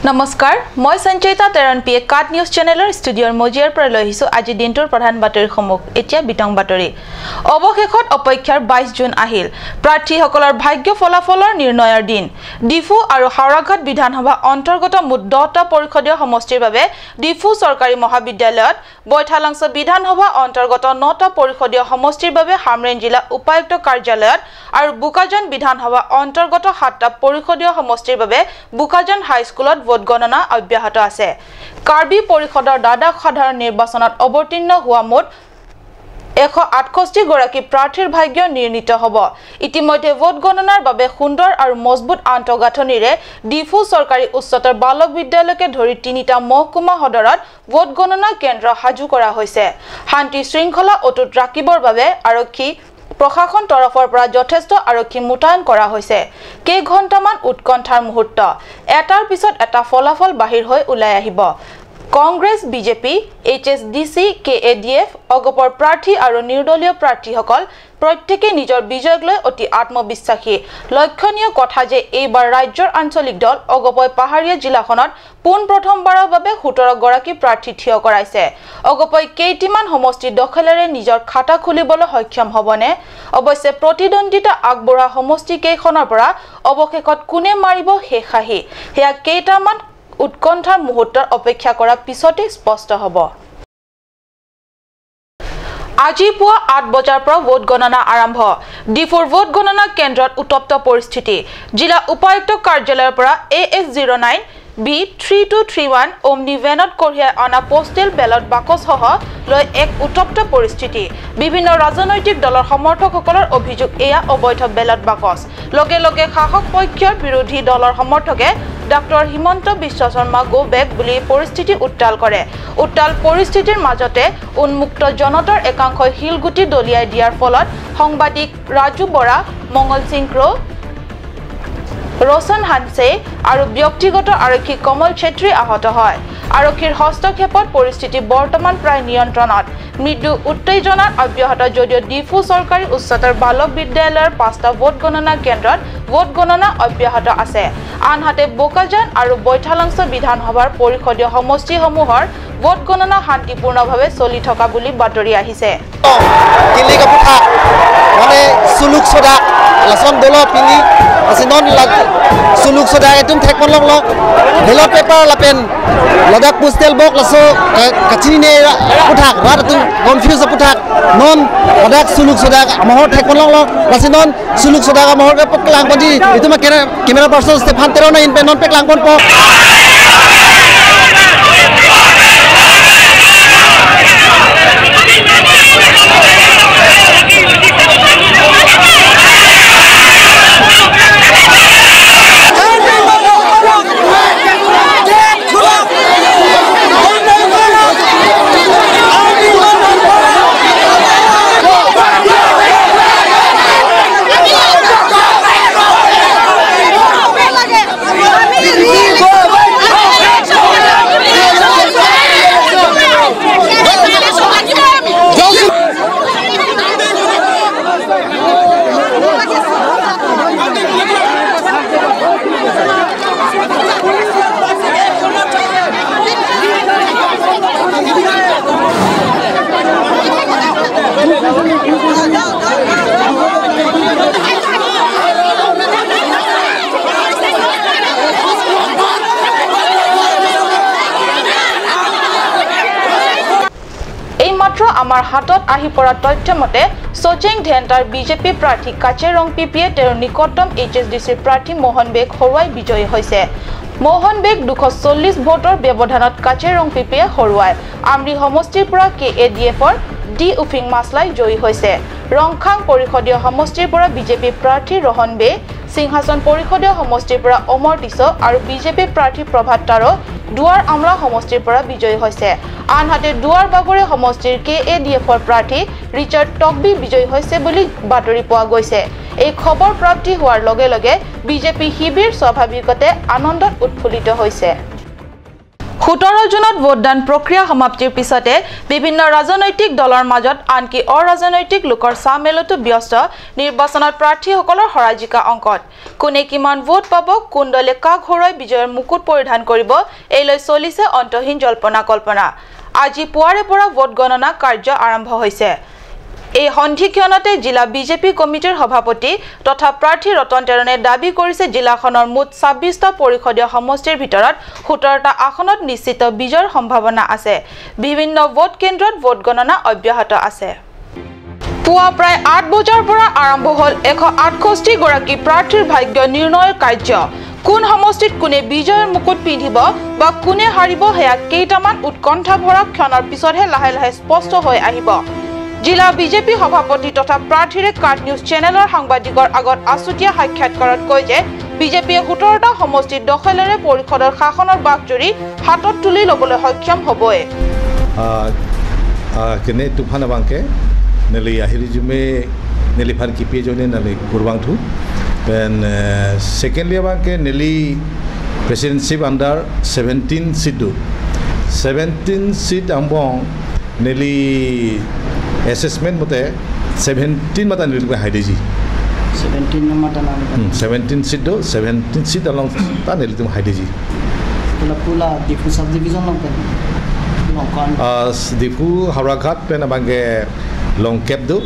নমস্কাৰ মই সঞ্চয়িতা তেৰণপিয়ে কাট নিউজ চেনেলৰ ষ্টুডিঅ'ৰ মজিয়াৰ পৰা লৈ আহিছো আজি দিনটোৰ প্ৰধান বাতৰিসমূহ এতিয়া বিতং বাতৰি অৱশেষত অপেক্ষাৰ 22 জুন আহিল প্ৰাৰ্থীসকলৰ ভাগ্য ফলাফলৰ নিৰ্ণয়ৰ দিন ডিফু আৰু হাওৰাঘাট বিধানসভা অন্তৰ্গত মুঠ 10টা পৰিষদীয় সমষ্টিৰ বাবে ডিফু চৰকাৰী মহাবিদ্যালয়ত বৈঠালাংছ বিধানসভা অন্তৰ্গত 9টা পৰিষদীয় সমষ্টিৰ বাবে হামৰেন জিলা উপায়ুক্ত কাৰ্যালয়ত আৰু বুকাজন বিধানসভা অন্তৰ্গত 7টা পৰিষদীয় সমষ্টিৰ বাবে বুকাজন হাইস্কুলত ভোট গণনা অব্যাহত আছে কাৰ্বি পৰিষদৰ দাদাক সাধাৰণ নিৰ্বাচনত অৱতীৰ্ণ হোৱা মুঠ 168 গৰাকী প্ৰাৰ্থীৰ ভাগ্য নিৰ্ণিত হ'ব ইতিমধ্যে ভোট গণনাৰ বাবে সুন্দৰ আৰু মজবুত আন্তঃগাঁথনিৰে ডিফু চৰকাৰী উচ্চতৰ বালক বিদ্যালয়কে ধৰি 3টা মহকুমা সদৰত ভোট গণনা কেন্দ্ৰ সাজু কৰা হৈছে শান্তি শৃংখলা অটুট ৰাখিবৰ বাবে আৰক্ষী প্ৰশাসন তৰফৰ পৰা যথেষ্ট আৰক্ষী মুতায়ন কৰা হৈছে কেই ঘণ্টামান উৎকণ্ঠাৰ মুহূৰ্ত এটাৰ পিছত এটা ফলাফল বাহিৰ হৈ ওলাই আহিব কংগ্ৰেছ বিজেপি এইচএছডিসি কেএডিএফ অগপৰ প্ৰাৰ্থী আৰু নিৰ্দলীয় প্ৰাৰ্থীসকল প্ৰত্যেকে নিজৰ বিজয়ক লৈ অতি আত্মবিশ্বাসী লক্ষণীয় কথা যে এইবাৰ ৰাজ্যৰ আঞ্চলিক দল অগপই পাহাৰীয়া জিলাখনত পোন প্ৰথমবাৰৰ বাবে 17 গৰাকী প্ৰাৰ্থী থিয় কৰাইছে অগপই কেইটিমান সমষ্টি দখলেৰে নিজৰ খাতা খুলিবলৈ সক্ষম হ'বনে অৱশ্যে প্ৰতিদ্বন্দ্বিতা আগবঢ়া সমষ্টি কেইখনৰ পৰা অৱশেষত কোনে মাৰিব হেখাহি হেয়া কেইটামান উৎকণ্ঠাৰ মুহূৰ্তৰ অপেক্ষা কৰা পিছতে স্পষ্ট হ'ব আজি পুৱা 8 বজাৰ পৰা ভোট গণনা আৰম্ভ ডিফুৰ ভোট গণনা কেন্দ্ৰত উত্তপ্ত পৰিস্থিতি জিলা উপায়ুক্ত কাৰ্যালয়ৰ পৰা AS09 B3231 ওমনি ভেনত কঢ়িয়াই অনা পোষ্টেল বেলট বাকচসহ লৈ এক উত্তপ্ত পৰিস্থিতি বিভিন্ন ৰাজনৈতিক দলৰ সমৰ্থকসকলৰ অভিযোগ এয়া অবৈধ বেলট বাকচ লগে লগে শাসক পক্ষৰ বিৰোধী দলৰ সমৰ্থকে doctor Himanta Biswa Sarma go back বুলি পৰিস্থিতি উত্তাল কৰে উত্তাল পৰিস্থিতিৰ মাজতে উন্মুক্ত জনতাৰ একাংশই হিলগুটি দলিয়াই দিয়াৰ ফলত সাংবাদিক ৰাজু বৰা মঙ্গল সিং ক্ৰো रोशन हानसे আৰু ব্যক্তিগত আৰক্ষী কমল ছেত্ৰী আহত হয় আৰক্ষীৰ হস্তক্ষেপত পৰিস্থিতি বৰ্তমান প্ৰায় নিয়ন্ত্ৰণত মৃদু উত্তেজনাৰ অব্যাহত যদিও ডিফু চৰকাৰী উচ্চতৰ বালক বিদ্যালয়ৰ 5টা ভোট গণনা কেন্দ্ৰত ভোট গণনা অব্যাহত আছে আনহাতে বোকাজান আৰু বৈঠালাংছ বিধানসভাৰ পৰিষদীয় সমষ্টিসমূহৰ ভোট গণনা শান্তিপূৰ্ণভাৱে চলি থকা বুলি বাতৰি আহিছে কিলি কাপুঠা মানে সুলুক সদা লাসন দল পিনি asinon suluk soda etum thekpon long lo ballot paper lapen ladak postal box laso kachini ne puthak rat tu confuse puthak non ladak suluk soda amahor thekpon long lo asinon suluk soda amahor ke peklang podi itu ma kamera person Stefan Terona in penon peklang pon po আমাৰ হাতত আহি পৰা তথ্য মতে সোচেং ধেন্টাৰ BJP প্ৰাৰ্থী কাচেৰং পিপিয়ে তেওঁৰ নিকটতম এইচএছডিসি প্ৰাৰ্থী মোহন বেগ হৰুৱাই বিজয়ী হৈছে মোহন বেগ 240 ভোটৰ ব্যৱধানত কাচেৰং পিপিয়ে হৰুৱাই আমৰি সমষ্টিৰ পৰা কেএডিএফৰ ডি উফিং মাছলাই জয়ী হৈছে ৰংখাং পৰিষদীয় সমষ্টিৰ পৰা বিজেপি প্ৰাৰ্থী ৰহন বে সিংহাসন পৰিষদীয় সমষ্টিৰ পৰা অমৰ টিছো আৰু বিজেপি প্ৰাৰ্থী প্ৰভাত তাৰো দুৱাৰ আমলা সমষ্টিৰ পৰা বিজয়ী হৈছে আনহাতে দুৱাৰ বাগৰে সমষ্টিৰ কেএডিএফৰ প্ৰাৰ্থী ৰিচাৰ্ড টকবি বিজয়ী হৈছে বুলি বাতৰি পোৱা গৈছে এই খবৰ প্ৰাপ্তি হোৱাৰ লগে লগে বিজেপি শিবিৰ স্বাভাৱিকতে আনন্দত উৎফুল্লিত হৈছে 17 জুনত ভোটদান প্ৰক্ৰিয়া সমাপ্তিৰ পিছতে বিভিন্ন ৰাজনৈতিক দলৰ মাজত আনকি অৰাজনৈতিক লোকৰ সামেলতো ব্যস্ত নিৰ্বাচনত প্ৰাৰ্থীসকলৰ হৰাজিকা অংকত কোনে কিমান ভোট পাব কোন দলে কাক হৰুৱাই বিজয়ৰ মুকুট পৰিধান কৰিব এইলৈ চলিছে অন্তহীন জল্পনা কল্পনা আজি পুৱাৰে পৰা ভোট গণনা কাৰ্য আৰম্ভ হৈছে এই সন্ধিক্ষণতে জিলা বিজেপি কমিটিৰ সভাপতি তথা প্ৰাৰ্থী ৰতন তেৰণে দাবী কৰিছে জিলাখনৰ মুঠ 26টা পৰিষদীয় সমষ্টিৰ ভিতৰত 17টা আসনত নিশ্চিত বিজয়ৰ সম্ভাৱনা আছে বিভিন্ন ভোট কেন্দ্ৰত ভোট গণনা অব্যাহত আছে পুৱা প্ৰায় 8 বজাৰ পৰা আৰম্ভ হ'ল 168 গৰাকী প্ৰাৰ্থীৰ ভাগ্য নিৰ্ণয়ৰ কাৰ্য কোন সমষ্টিত কোনে বিজয়ৰ মুকুট পিন্ধিব বা কোনে হাৰিব হেয়া কেইটামান উৎকণ্ঠা ভৰা ক্ষণৰ পিছতহে লাহে লাহে স্পষ্ট হৈ আহিব জিলা বিজেপি সভাপতি তথা প্ৰাৰ্থীৰে কাট নিউজ চেনেলৰ সাংবাদিকৰ আগত আছুতীয়া সাক্ষাৎকাৰত কয় যে বিজেপিয়ে 17টা সমষ্টিত দখলেৰে পৰিষদৰ শাসনৰ বাকজুৰি হাতত তুলি ল'বলৈ সক্ষম হ'বই kene tufana bangke neli ahiri jume neli far kipi jone neli kurbang thu then secondly bangke neli presidency under 17 seat 17 seat ambong neli assessment mote 17 mata neli ko haideji 17 mata na 17 seat do 17 seat along ta neli tum haideji pula difu sub division long pen difu hauragat pen bangke long cap do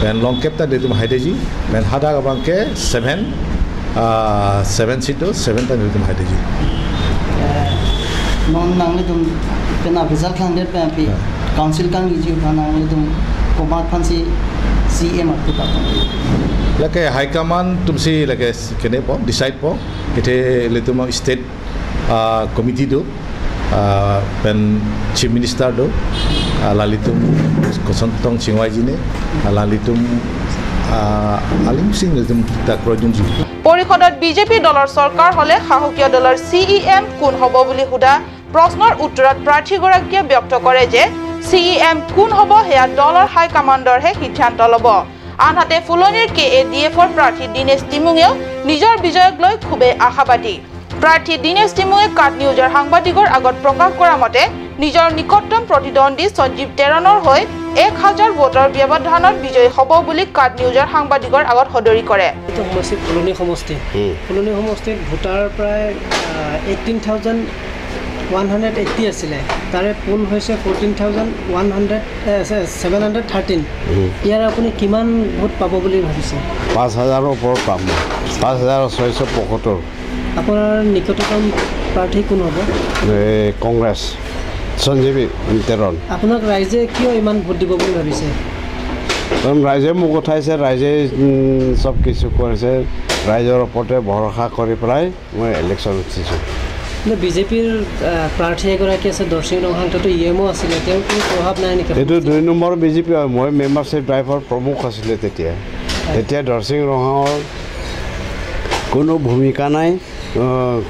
pen long cap ta neli tum haideji pen hada bangke 7 seat do 7 ta neli tum haideji non nangli tum pena visual khang det pe api council kang ji nangli tum komat phansi cm at ta lake high command tumsi lake kene po decide po ite letum state committee do pen chief minister do lalitum kosontong chingwai ji ne lalitum alim sing letum ta projun ji পৰিষদত BJP দলৰ চৰকাৰ হলে সাহকীয় দলৰ CEM কোন হ'ব বুলি হুদা প্ৰশ্নৰ উত্তৰত প্ৰাৰ্থীগৰাকীয়ে ব্যক্ত কৰে যে সিইএম কোন হ'ব হেয়া দলৰ হাই কমাণ্ডৰহে সিদ্ধান্ত ল'ব আনহাতে ফুলনিৰ কেএডিএফৰ প্ৰাৰ্থী দিনেশ টিমুঙেও নিজৰ বিজয়ক লৈ খুবে আশাবাদী প্ৰাৰ্থী দিনেশ টিমুঙে কাট নিউজৰ সাংবাদিকৰ আগত প্ৰকাশ কৰা মতে নিজৰ নিকটতম প্ৰতিদ্বন্দ্বী সঞ্জীৱ তেৰণৰ হৈ 1000 ভোটৰ ব্যৱধানত বিজয়ী হ'ব বুলি কাট নিউজৰ সাংবাদিকৰ আগত সদৰি কৰে ফুলনি সমষ্টিত ভোটাৰ প্ৰায় 18,180 আছিলে তাৰে পোল হৈছে 14,713 ইয়াৰ আপুনি কিমান ভোট পাব বুলি ভাবিছে 5,000ৰ ওপৰত পাম 5,675 আপোনাৰ নিকটতম প্ৰাৰ্থী কোন হ'ব কংগ্ৰেছ সঞ্জীৱ তেৰণ আপোনাক ৰাইজে কিয় ইমান ভোট দিব বুলি ভাবিছে কাৰণ ৰাইজে মোক উঠাইছে ৰাইজে সব কিছু কৰিছে ৰাইজৰ ওপৰতে ভৰসা কৰি পেলাই মই ইলেকশ্যন উঠিছোঁ বিজেপিৰ প্ৰাৰ্থী এগৰাকী আছে দৰ্শিং ৰংহাংটো ইএমও আছিলে তেওঁৰ কোনো প্ৰভাৱ নাই নেকি এইটো 2 নম্বৰ বিজেপি হয় মই মেম্বাৰশ্বিপ ড্ৰাইভৰ প্ৰমুখ আছিলে তেতিয়া দৰ্শিং ৰংহাঙৰ কোনো ভূমিকা নাই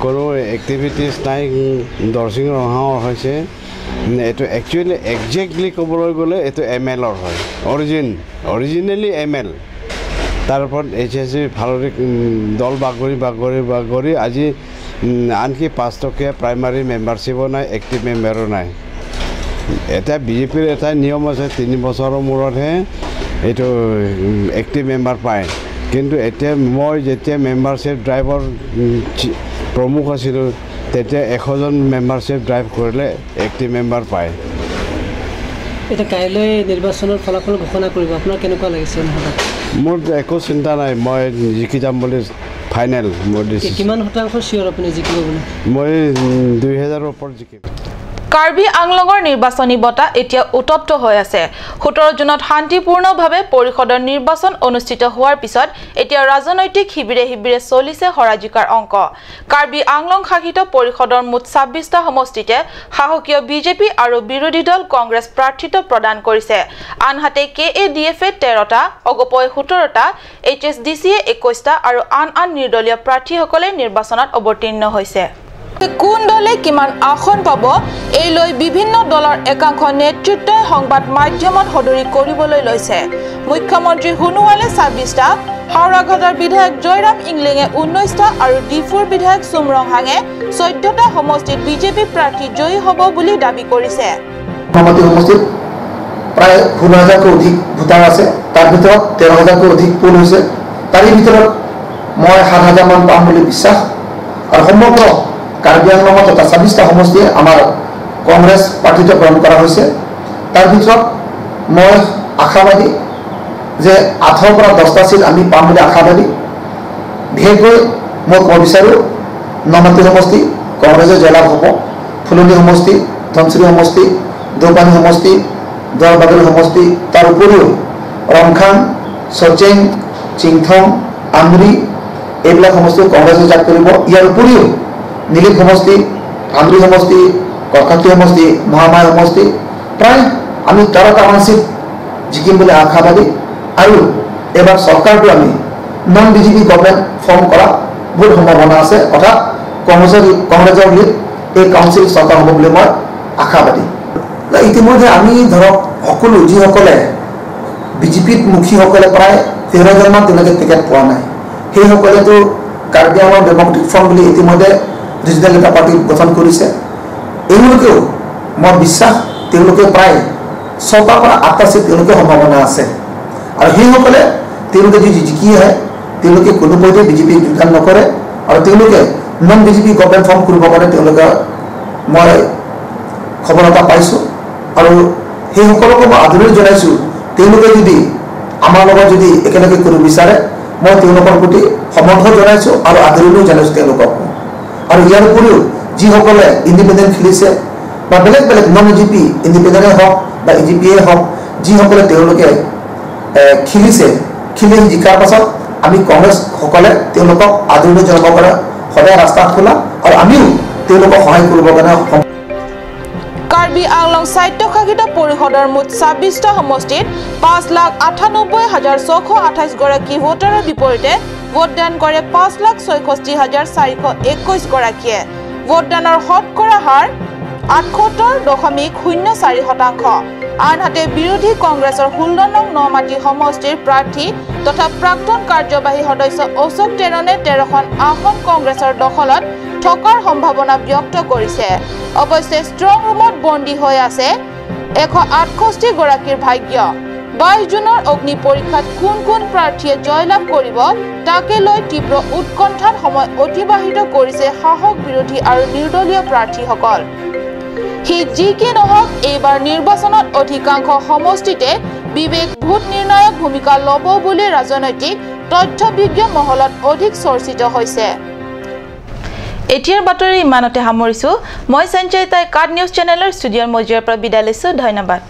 কোনো এক্টিভিটিছ নাই দৰ্শিং ৰংহাঙৰ হৈছে এইটো একচুৱেলি একজেক্টলি ক'বলৈ গ'লে এইটো ML হয় অৰিজিনেলি ML তাৰ ওপৰত HSC ভালদৰে দল বাগৰি আজি আনকি 5 টকীয়া প্ৰাইমাৰী মেম্বাৰশ্বিপো নাই এক্টিভ মেম্বাৰো নাই এতিয়া বিজেপিৰ এটা নিয়ম আছে 3 বছৰৰ মূৰতহে এইটো এক্টিভ মেম্বাৰ পায় কিন্তু এতিয়া মই যেতিয়া মেম্বাৰশ্বিপ ড্ৰাইভৰ প্ৰমুখ আছিলোঁ তেতিয়া 100জন মেম্বাৰশ্বিপ ড্ৰাইভ কৰিলে এক্টিভ মেম্বাৰ পায় এতিয়া কাইলৈ নিৰ্বাচনৰ ফলাফল ঘোষণা কৰিব আপোনাৰ কেনেকুৱা লাগিছে মোৰ একো চিন্তা নাই মই জিকি যাম বুলি ফাইনেল কিমান শতাংশ চিয়ৰ আপুনি জিকিব বুলি মই 2000ৰ ওপৰত জিকিম কাৰ্বি আংলঙৰ নিৰ্বাচনী বঁটা এতিয়া উত্তপ্ত হৈ আছে 17 জুনত শান্তিপূৰ্ণভাৱে পৰিষদৰ নিৰ্বাচন অনুষ্ঠিত হোৱাৰ পিছত এতিয়া ৰাজনৈতিক শিবিৰে চলিছে হৰাজিকাৰ অংক কাৰ্বি আংলং শাসিত পৰিষদৰ মুঠ 26টা সমষ্টিতে সাহকীয় বিজেপি আৰু বিৰোধী দল কংগ্ৰেছ প্ৰাৰ্থীত্ব প্ৰদান কৰিছে আনহাতে কেএডিএফে 13টা অগপই 17টা এইচএছডিচিয়ে 21টা আৰু আন নিৰ্দলীয় প্ৰাৰ্থীসকলে নিৰ্বাচনত অৱতীৰ্ণ হৈছে কোন দলে কিমান আসন পাব এই লৈ বিভিন্ন দলৰ একাংশ নেতৃত্বই সংবাদ মাধ্যমত সদৰি কৰিবলৈ লৈছে মুখ্যমন্ত্ৰী হুনুৱালে ২৬টা, হাওৰাঘাটৰ বিধায়ক জয়ৰাম ইংলিঙে ১৯টা আৰু ডিফুৰ বিধায়ক চুমৰংহাঙে ১৪টা সমষ্টিত বিজেপি প্ৰাৰ্থী জয়ী হ'ব বুলি দাবী কৰিছে। সমষ্টিত প্ৰায় ১৬,০০০কৈ অধিক ভোটাৰ আছে, তাৰ ভিতৰত ১৩,০০০কৈ অধিক পোল হৈছে। তাৰে ভিতৰত মই ৭,০০০ মান পাম বুলি বিশ্বাস। আৰু সমগ্ৰ কাৰ্বি আংলঙত এটা ২৬টা সমষ্টিয়ে আমাৰ কংগ্ৰেছ প্ৰাৰ্থীত্ব গ্ৰহণ কৰা হৈছে। তাৰ ভিতৰত মই আশাবাদী যে ৮ৰ পৰা ১০টা চিট আমি পাম বুলি আশাবাদী। বিশেষকৈ মই ক'ব বিচাৰোঁ নমাটি সমষ্টি কংগ্ৰেছে জয়লাভ হ'ব, ফুলনি সমষ্টি, ধনচিৰি সমষ্টি, দৌপানী সমষ্টি, দৰবাদুৰি সমষ্টি, তাৰ উপৰিও ৰংখাং, চচেং, চিংথং, আমৰি এইবিলাক সমষ্টি কংগ্ৰেছে জাক কৰিব। ইয়াৰ উপৰিও নীলিক সমষ্টি, আমৰি সমষ্টি, ককাতি সমষ্টি, মহামায়া সমষ্টি প্ৰায় আমি ১৩টামান চিট জিকিম বুলি আশাবাদী। আৰু এবাৰ চৰকাৰটো আমি নন বিজেপি গভৰ্ণমেণ্ট ফৰ্ম কৰা বহুত সম্ভাৱনা আছে, অৰ্থাৎ কংগ্ৰেছৰ লিড এই কাউন্সিল চৰকাৰ হ'ব বুলি মই আশাবাদী। ইতিমধ্যে আমি ধৰক সকলো যিসকলে বিজেপিত মুখীসকলে প্ৰায় ১৩,০০০মান তেওঁলোকে টিকেট পোৱা নাই, সেইসকলেতো কাৰ্বি আংলং ডেমক্ৰেটিক ফ্ৰণ্ট বুলি ইতিমধ্যে ৰিজনেল এটা পাৰ্টি গঠন কৰিছে। এওঁলোকেও মই বিশ্বাস তেওঁলোকে প্ৰায় ৬টাৰ পৰা ৮টা চিট তেওঁলোকে সম্ভাৱনা আছে। আৰু সেইসকলে তেওঁলোকে যদি জিকি আহে তেওঁলোকে কোনোপধ্যে বিজেপিক যোগদান নকৰে আৰু তেওঁলোকে নন বিজেপি গভৰ্ণমেণ্ট ফৰ্ম কৰিবৰ কাৰণে তেওঁলোকে মই খবৰ এটা পাইছোঁ। আৰু সেইসকলকো মই আদৰণি জনাইছোঁ, তেওঁলোকে যদি আমাৰ লগত যদি একেলগে কৰিব বিচাৰে মই তেওঁলোকৰ প্ৰতি সমৰ্থন জনাইছোঁ আৰু আদৰণিও জনাইছোঁ তেওঁলোকক। আৰু ইয়াৰ উপৰিও যিসকলে ইণ্ডিপেণ্ডেণ্ট খেলিছে বা বেলেগ বেলেগ নন ইজিপি ইণ্ডিপেণ্ডেণ্টে হওক বা ইজিপিয়ে হওক, যিসকলে তেওঁলোকে খেলিছে, খেলি জিকাৰ পাছত আমি কংগ্ৰেছসকলে তেওঁলোকক আদৰণি জনাবৰ কাৰণে সদায় ৰাস্তা খোলা আৰু আমিও তেওঁলোকক সহায় কৰিবৰ কাৰণে। কাৰ্বি আংলং স্বায়ত্তশাসিত পৰিষদৰ মুঠ ২৬টা সমষ্টিত ৫,৯৮,৬২৮ গৰাকী ভোটাৰৰ বিপৰীতে ভোটদান কৰে ৫,৬৬,৪২১ গৰাকীয়ে। ভোটদানৰ শতকৰা হাৰ ৭৮.০৪%। আনহাতে বিৰোধী কংগ্ৰেছৰ ১৬ নং নমাটি সমষ্টিৰ প্ৰাৰ্থী তথা প্ৰাক্তন কাৰ্যবাহী সদস্য অশোক তেৰণে ১৩খন আসন কংগ্ৰেছৰ দখলত থকাৰ সম্ভাৱনা ব্যক্ত কৰিছে। অৱশ্যে ষ্ট্ৰং ৰুমত বন্দী হৈ আছে ১৬৮ গৰাকীৰ ভাগ্য। ২২ জুনৰ অগ্নি পৰীক্ষাত কোন কোন প্ৰাৰ্থীয়ে জয়লাভ কৰিব তাকে লৈ তীব্ৰ উৎকণ্ঠাত সময় অতিবাহিত কৰিছে শাসক বিৰোধী আৰু নিৰ্দলীয় প্ৰাৰ্থীসকল। সি যি কি নহওক এইবাৰ নিৰ্বাচনত অধিকাংশ সমষ্টিতে বিবেক ভোট নিৰ্ণায়ক ভূমিকা ল'ব বুলি ৰাজনৈতিক তথ্যবিজ্ঞ মহলত অধিক চৰ্চিত হৈছে। এতিয়াৰ বাতৰি ইমানতে সামৰিছোঁ। মই সঞ্জয় তাই কাৰ্ড নিউজ চেনেলৰ ষ্টুডিঅ'ৰ মজিয়াৰ পৰা বিদায় লৈছোঁ। ধন্যবাদ।